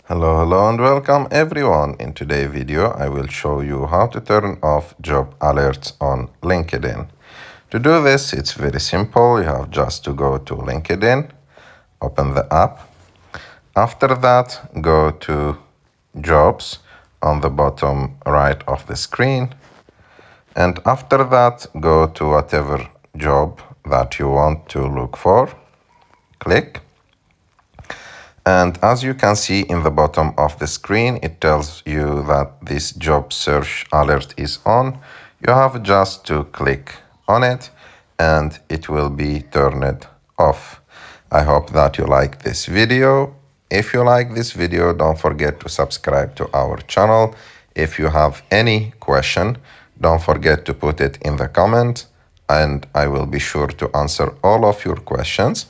Hello and welcome everyone. In today's video, I will show you how to turn off job alerts on LinkedIn. To do this, it's very simple. You have just to go to LinkedIn, open the app. After that, go to jobs on the bottom right of the screen. And after that, go to whatever job that you want to look for. Click. And as you can see in the bottom of the screen, it tells you that this job search alert is on. You have just to click on it and it will be turned off. I hope that you like this video. If you like this video, don't forget to subscribe to our channel. If you have any question, don't forget to put it in the comment and I will be sure to answer all of your questions.